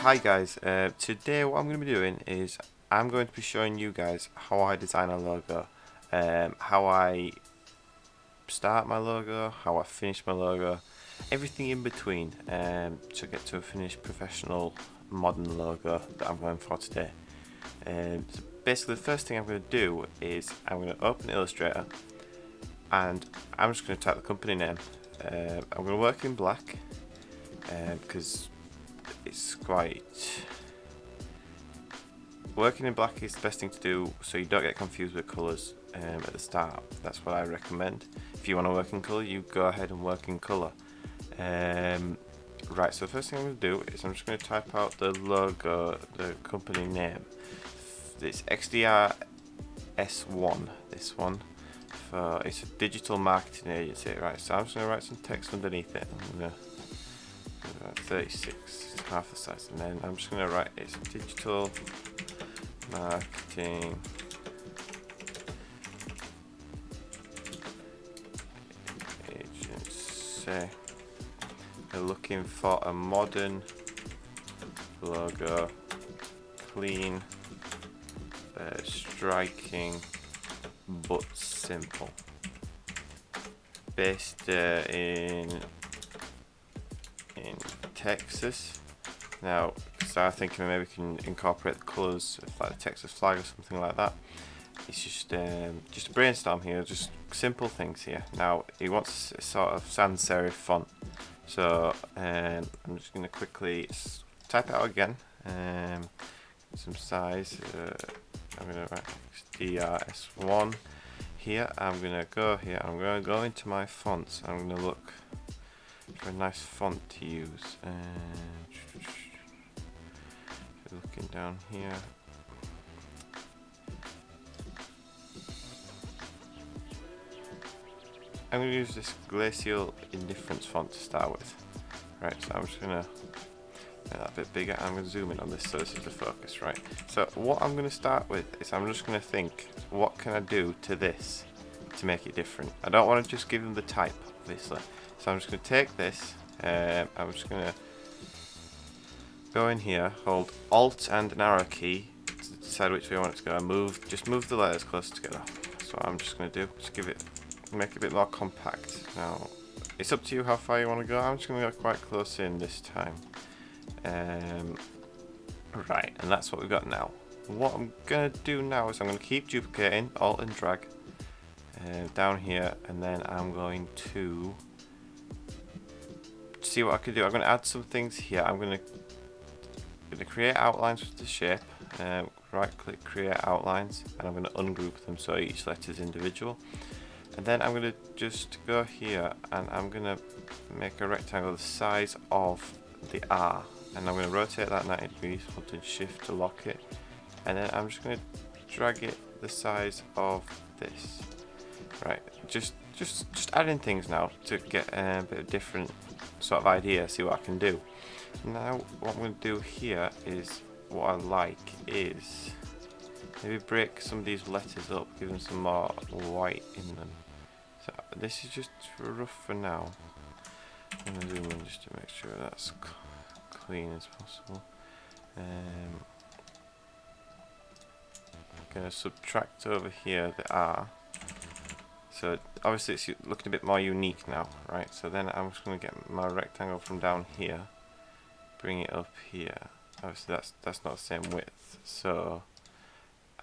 Hi guys, today what I'm going to be doing is I'm going to be showing you guys how I design a logo, how I start my logo, how I finish my logo, everything in between to get to a finished professional modern logo that I'm going for today. So basically the first thing I'm going to do is I'm going to open Illustrator and I'm just going to type the company name. I'm going to work in black because it's quite... Working in black is the best thing to do so you don't get confused with colours at the start. That's what I recommend. If you want to work in colour, you go ahead and work in colour. Right, so the first thing I'm going to do is I'm just going to type out the logo, the company name. It's XDR S1, this one. It's a digital marketing agency, right? So I'm just going to write some text underneath it. I'm going to 36, it's half the size, and then I'm just going to write it's digital marketing agency. They're looking for a modern logo, clean, striking, but simple. Based in Texas. Now, start thinking maybe we can incorporate the colours, like the Texas flag or something like that. It's just a brainstorm here, just simple things here. Now, he wants a sort of sans serif font, so I'm just going to quickly type it out again. Some size. I'm going to write DRS1 here. I'm going to go here. I'm going to go into my fonts. I'm going to look for a nice font to use. Looking down here. I'm going to use this Glacial Indifference font to start with. Right, so I'm just going to make that a bit bigger. I'm going to zoom in on this so this is the focus, right? So what I'm going to start with is I'm just going to think, what can I do to this to make it different? I don't want to just give them the type, obviously. So I'm just going to take this, I'm just going to go in here, hold Alt and an arrow key to decide which way I want it to go. Just move the letters closer together. That's what I'm just going to do. Just make it a bit more compact. Now, it's up to you how far you want to go. I'm just going to go quite close in this time. Right, and that's what we've got now. What I'm going to do now is I'm going to keep duplicating, Alt and drag down here, and then I'm going to see what I can do. I'm going to add some things here. I'm going to create outlines with the shape. Right click, create outlines, and I'm going to ungroup them so each letter is individual. And then I'm going to just go here and I'm going to make a rectangle the size of the R, and I'm going to rotate that 90 degrees, holding shift to lock it, and then I'm just going to drag it the size of this. Right, just adding things now to get a bit of different sort of idea, see what I can do. Now what I'm going to do here is, what I like is maybe break some of these letters up, give them some more white in them. So this is just rough for now. I'm going to zoom in just to make sure that's clean as possible. I'm going to subtract over here the R. So obviously it's looking a bit more unique now, right? So then I'm just going to get my rectangle from down here, bring it up here. Obviously that's not the same width, so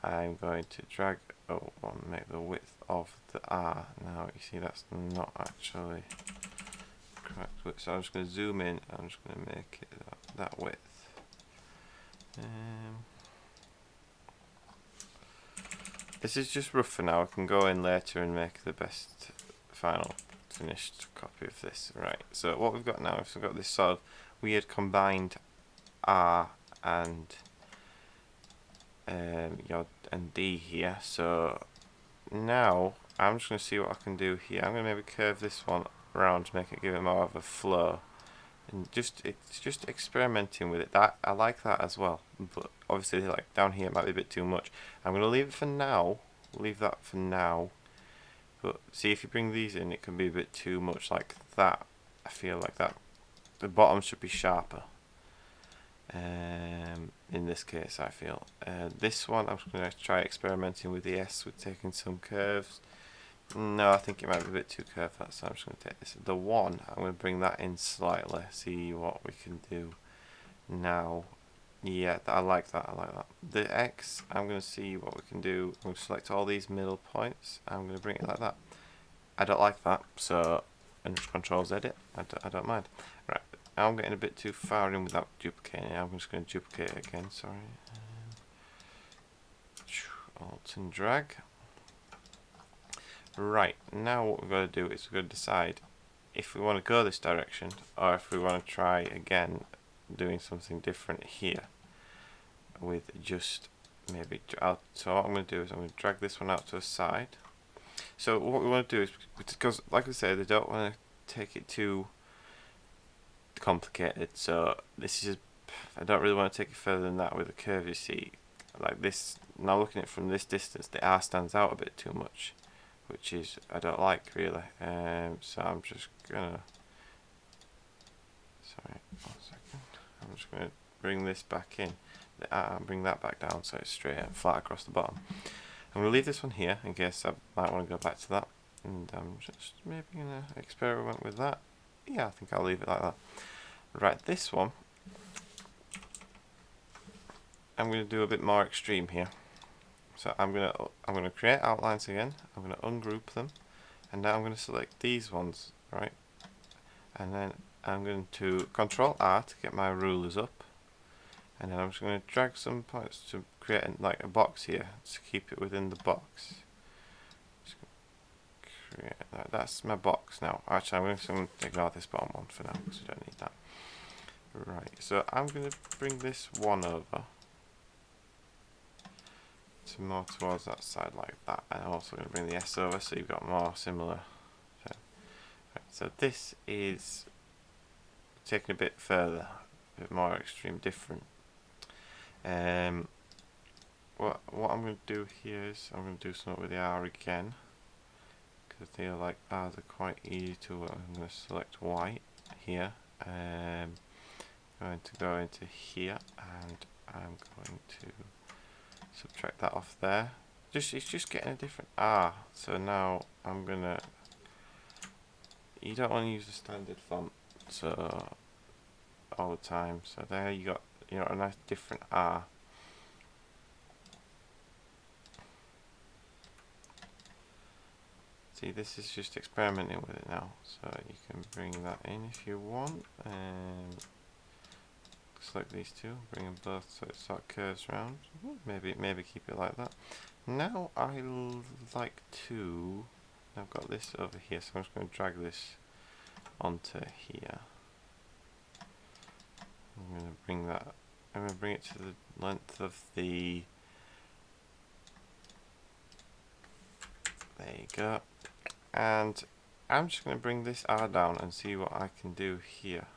I'm going to drag up and make the width of the R. Now you see that's not actually correct width, so I'm just going to zoom in. I'm just going to make it that width. This is just rough for now. I can go in later and make the best final finished copy of this. Right, so what we've got now is we've got this sort of weird combined R and D here. So now I'm just going to see what I can do here. I'm going to maybe curve this one around to make it give it more of a flow, and it's just experimenting with it. That I like that as well, but obviously like down here it might be a bit too much. I'm going to leave it for now, leave that for now, but see if you bring these in it can be a bit too much like that. I feel like that the bottom should be sharper. in this case I feel. This one I'm just going to try experimenting with the S, with taking some curves. No, I think it might be a bit too curved, so I'm just going to take this. The 1, I'm going to bring that in slightly, see what we can do now. Yeah, I like that, I like that. The X, I'm going to see what we can do. I'm going to select all these middle points. I'm going to bring it like that. I don't like that, so and just Control Z it. I don't mind. Right, I'm getting a bit too far in without duplicating it. I'm just going to duplicate it again, sorry. Alt and drag. Right, now what we've got to do is we've got to decide if we want to go this direction or if we want to try again doing something different here with just maybe out. So what I'm going to do is I'm going to drag this one out to the side. So what we want to do is, because like I said, I don't want to take it too complicated, so this is, I don't really want to take it further than that with a curve, you see. Like this, now looking at it from this distance, the R stands out a bit too much, which is, I don't like really. So I'm just gonna, sorry, 1 second. I'm just gonna bring this back in, bring that back down so it's straight and flat across the bottom. I'm gonna leave this one here in case I might want to go back to that, and I'm just maybe gonna experiment with that. Yeah, I think I'll leave it like that. Right, this one, I'm gonna do a bit more extreme here. So I'm gonna create outlines again. I'm gonna ungroup them, and now I'm gonna select these ones, right? And then I'm going to Control R to get my rulers up, and then I'm just going to drag some points to create like a box here to keep it within the box. Just create that. That's my box now. Actually, I'm going to ignore this bottom one for now because we don't need that. Right. So I'm going to bring this one over to more towards that side like that, and I'm also going to bring the S over so you've got more similar. So this is taking a bit further, a bit more extreme, different. What I'm going to do here is I'm going to do something with the R again, because I feel like R's are quite easy to work. I'm going to select white here. Going to go into here, and I'm going to subtract that off there. It's just getting a different R. So now I'm gonna. You don't want to use the standard font so all the time. So there you got a nice different R. See, this is just experimenting with it now. So you can bring that in if you want. Select these two, bring them both so it sort of curves around. Maybe keep it like that. Now I like to. I've got this over here, so I'm just going to drag this onto here. I'm going to bring that. I'm going to bring it to the length of the. There you go. And I'm just going to bring this R down and see what I can do here.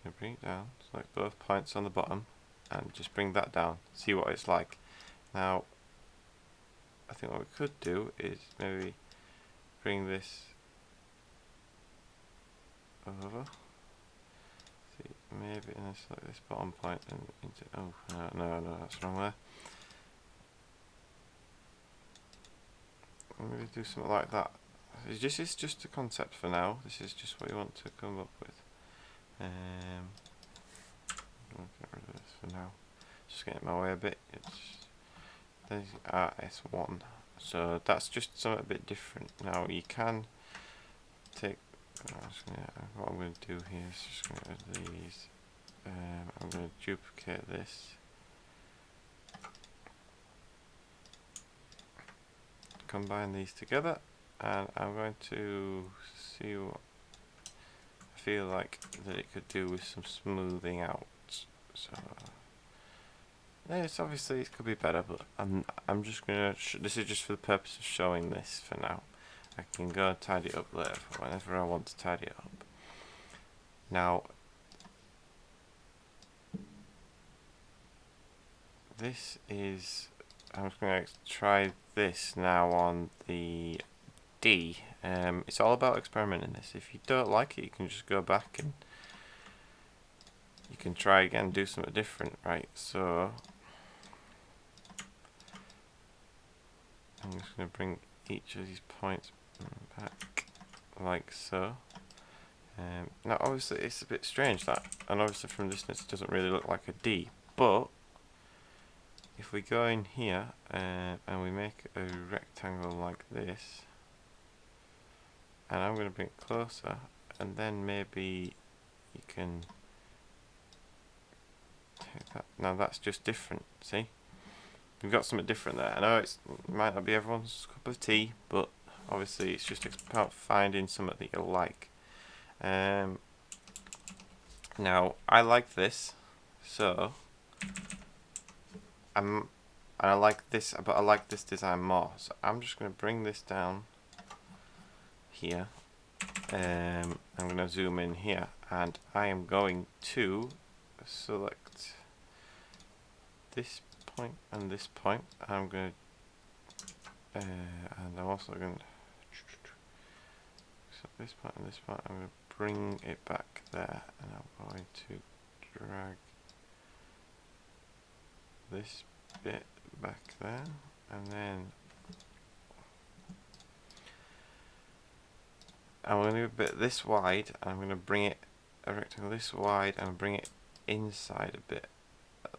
I'm going to bring it down, select both points on the bottom, and just bring that down, see what it's like. Now, I think what we could do is maybe bring this over. See, maybe, and then select this bottom point and into. Oh no, that's wrong there. Maybe do something like that. It's just a concept for now. This is just what you want to come up with. I'm going to get rid of this for now. Just getting my way a bit. There's RS1. So that's just something a bit different. Now you can take. What I'm going to do here is just going to add these. I'm going to duplicate this. Combine these together, and I'm going to see what I feel like that it could do with some smoothing out. So it's obviously it could be better, but I'm just gonna. This is just for the purpose of showing this for now. I can go and tidy it up later whenever I want to tidy it up. Now this is. I'm just going to try this now on the D. It's all about experimenting this. If you don't like it, you can just go back and you can try again, do something different, right? So I'm just going to bring each of these points back like so. Now obviously it's a bit strange that, and obviously from distance it doesn't really look like a D, but if we go in here and we make a rectangle like this, and I'm going to bring it closer, and then maybe you can take that. Now that's just different, see? We've got something different there. I know it might not be everyone's cup of tea, but obviously it's just about finding something that you like. Now I like this, so and I like this, but I like this design more. So I'm just going to bring this down here. I'm going to zoom in here, and I am going to select this point and this point. I'm going to, and I'm also going to select this point and this point. I'm going to bring it back there, and I'm going to drag this bit back there, and then I'm going to do a bit this wide, and I'm going to bring it a rectangle this wide and bring it inside a bit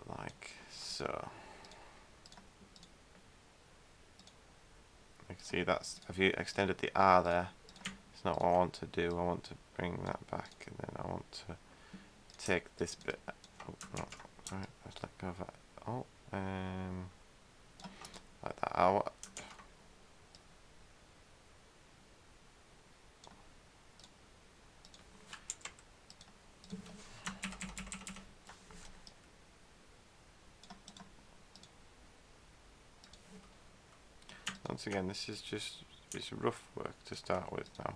like so. You can see that's, if you extended the R there, it's not what I want to do. I want to bring that back, and then I want to take this bit. Oh no, sorry, let's let go of that. Oh, like that. Once again, this is just, it's rough work to start with now.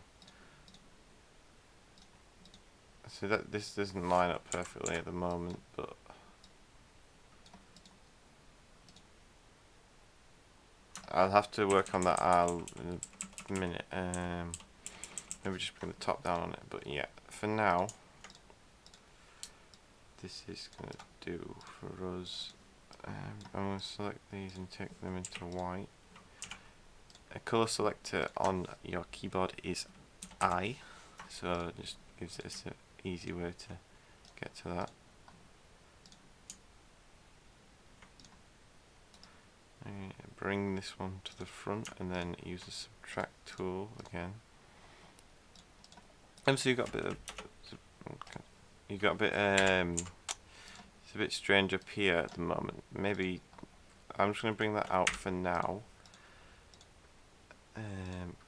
So that this doesn't line up perfectly at the moment, but I'll have to work on that R in a minute. Maybe just bring the top down on it, but yeah, for now this is going to do for us. I'm going to select these and take them into white. A colour selector on your keyboard is I, so it just gives us an easy way to get to that. Bring this one to the front and then use the subtract tool again. And so you've got a bit of, it's a bit strange up here at the moment. Maybe I'm just going to bring that out for now.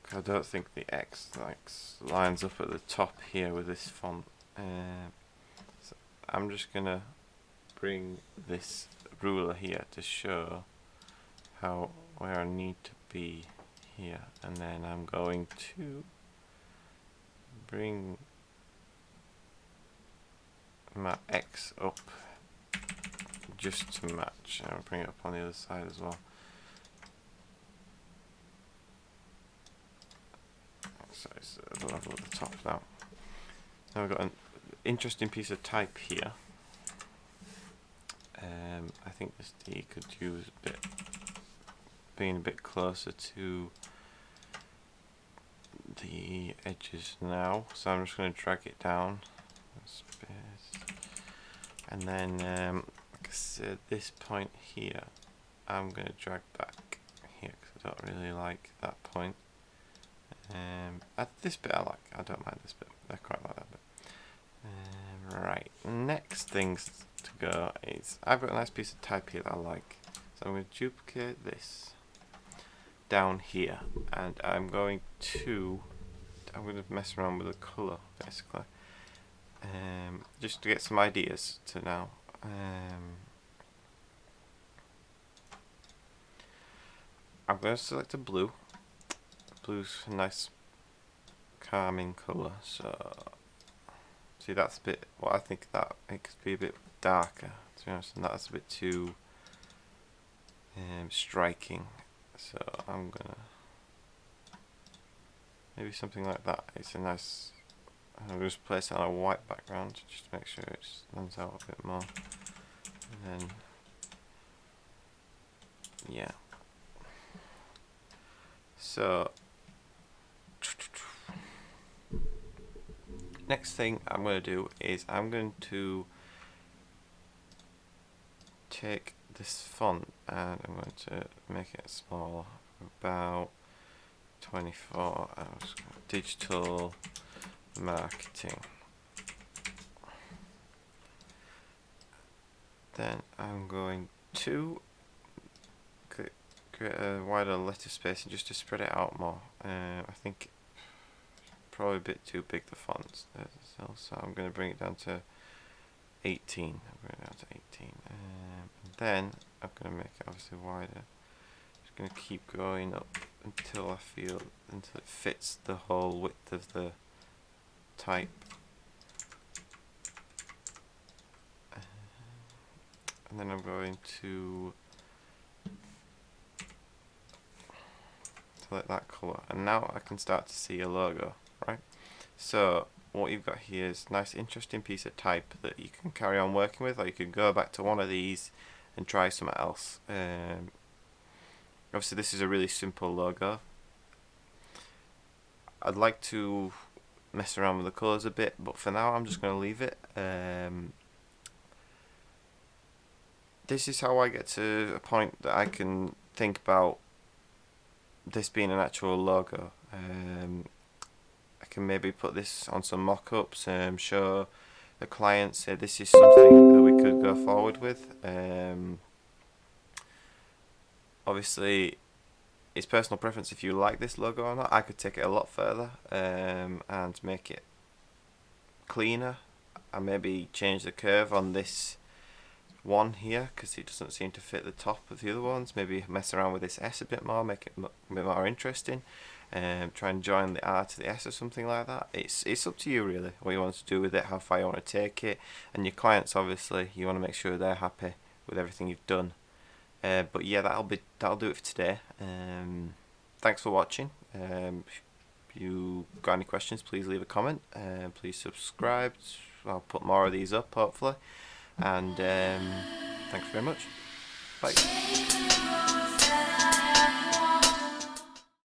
Cause I don't think the X lines up at the top here with this font. So I'm just going to bring this ruler here to show where I need to be here, and then I'm going to bring my X up just to match. I'll bring it up on the other side as well. So it's the level at the top now. Now we've got an interesting piece of type here. I think this D could use being a bit closer to the edges now, so I'm just going to drag it down and then like I said, this point here I'm going to drag back here because I don't really like that point. This bit I like, I don't mind this bit, I quite like that bit. Right, next things to go is, I've got a nice piece of type here that I like, so I'm going to duplicate this down here, and I'm going to mess around with the colour basically, just to get some ideas to now. I'm going to select a blue. Blue's a nice calming colour, so see that's a bit, well I think that it could be a bit darker to be honest, and that's a bit too striking, so I'm gonna maybe something like that. It's a nice I'll just place it on a white background just to make sure it stands out a bit more. And then, yeah. So, next thing I'm going to do is I'm going to take this font and I'm going to make it small, about 24. Digital marketing. Then I'm going to create a wider letter spacing just to spread it out more. I think probably a bit too big, the fonts, so I'm going to bring it down to 18. I'm bring it down to 18. And then I'm going to make it obviously wider. Just going to keep going up until until it fits the whole width of the type. And then I'm going to select that colour, and now I can start to see a logo, right? So what you've got here is a nice interesting piece of type that you can carry on working with, or you could go back to one of these and try something else. Obviously this is a really simple logo. I'd like to mess around with the colours a bit, but for now I'm just going to leave it. This is how I get to a point that I can think about this being an actual logo. I can maybe put this on some mock-ups, show the client, say this is something that we could go forward with. Obviously it's personal preference if you like this logo or not. I could take it a lot further and make it cleaner, and maybe change the curve on this one here because it doesn't seem to fit the top of the other ones. Maybe mess around with this S a bit more, make it a bit more interesting, try and join the R to the S or something like that. It's up to you really what you want to do with it, how far you want to take it, and your clients obviously you want to make sure they're happy with everything you've done. But yeah, that'll do it for today. Thanks for watching. If you got any questions, please leave a comment. Please subscribe. I'll put more of these up hopefully. And thanks very much. Bye.